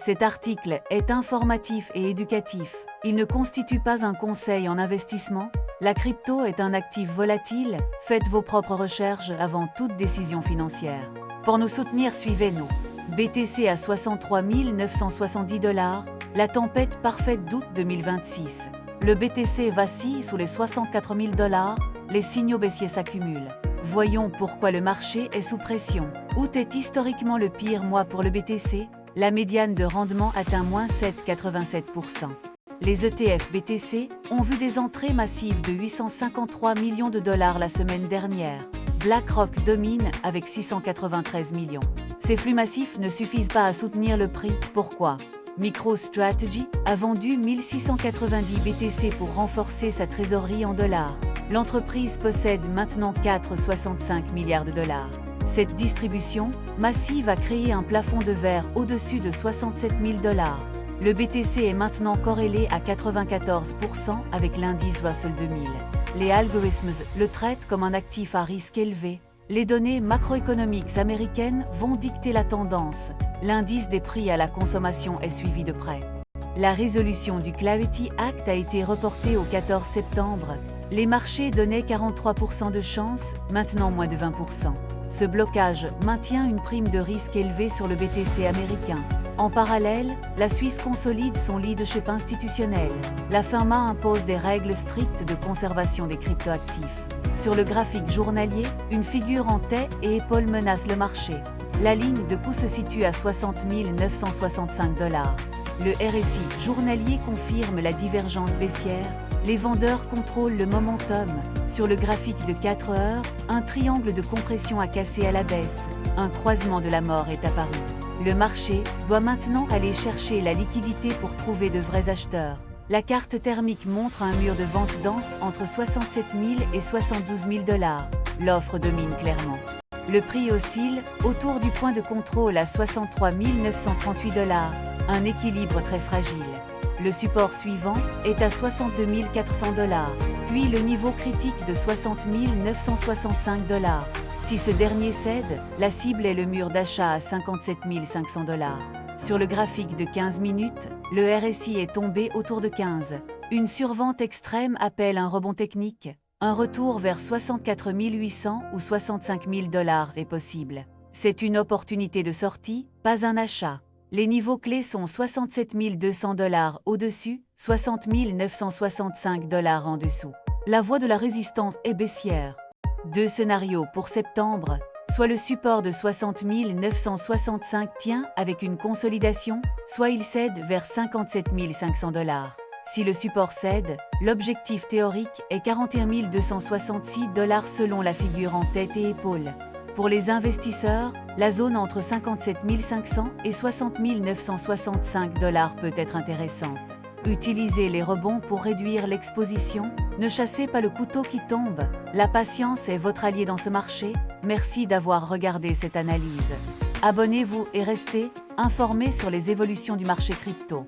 Cet article est informatif et éducatif. Il ne constitue pas un conseil en investissement. La crypto est un actif volatile. Faites vos propres recherches avant toute décision financière. Pour nous soutenir, suivez-nous. BTC à 63 970 $, la tempête parfaite d'août 2026. Le BTC vacille sous les 64 000 $, les signaux baissiers s'accumulent. Voyons pourquoi le marché est sous pression. Août est historiquement le pire mois pour le BTC. La médiane de rendement atteint moins 7,87%. Les ETF BTC ont vu des entrées massives de 853 millions de dollars la semaine dernière. BlackRock domine avec 693 millions. Ces flux massifs ne suffisent pas à soutenir le prix. Pourquoi? MicroStrategy a vendu 1690 BTC pour renforcer sa trésorerie en dollars. L'entreprise possède maintenant 4,65 milliards de dollars. Cette distribution massive a créé un plafond de verre au-dessus de 67 000 $. Le BTC est maintenant corrélé à 94% avec l'indice Russell 2000. Les algorithmes le traitent comme un actif à risque élevé. Les données macroéconomiques américaines vont dicter la tendance. L'indice des prix à la consommation est suivi de près. La résolution du Clarity Act a été reportée au 14 septembre. Les marchés donnaient 43% de chance, maintenant moins de 20%. Ce blocage maintient une prime de risque élevée sur le BTC américain. En parallèle, la Suisse consolide son leadership institutionnel. La FINMA impose des règles strictes de conservation des cryptoactifs. Sur le graphique journalier, une figure en tête et épaule menace le marché. La ligne de coût se situe à 60 965 $. Le RSI journalier confirme la divergence baissière. Les vendeurs contrôlent le momentum. Sur le graphique de 4 heures, un triangle de compression a cassé à la baisse. Un croisement de la mort est apparu. Le marché doit maintenant aller chercher la liquidité pour trouver de vrais acheteurs. La carte thermique montre un mur de vente dense entre 67 000 et 72 000 $. L'offre domine clairement. Le prix oscille autour du point de contrôle à 63 938 $, un équilibre très fragile. Le support suivant est à 62 400 $, puis le niveau critique de 60 965 $. Si ce dernier cède, la cible est le mur d'achat à 57 500 $. Sur le graphique de 15 minutes, le RSI est tombé autour de 15. Une survente extrême appelle un rebond technique. Un retour vers 64 800 ou 65 000 $ est possible. C'est une opportunité de sortie, pas un achat. Les niveaux clés sont 67 200 $ au-dessus, 60 965 $ en dessous. La voie de la résistance est baissière. Deux scénarios pour septembre, soit le support de 60 965 tient avec une consolidation, soit il cède vers 57 500 $. Si le support cède, l'objectif théorique est 41 266 $ selon la figure en tête et épaule. Pour les investisseurs, la zone entre 57 500 et 60 965 $ peut être intéressante. Utilisez les rebonds pour réduire l'exposition. Ne chassez pas le couteau qui tombe. La patience est votre allié dans ce marché. Merci d'avoir regardé cette analyse. Abonnez-vous et restez informés sur les évolutions du marché crypto.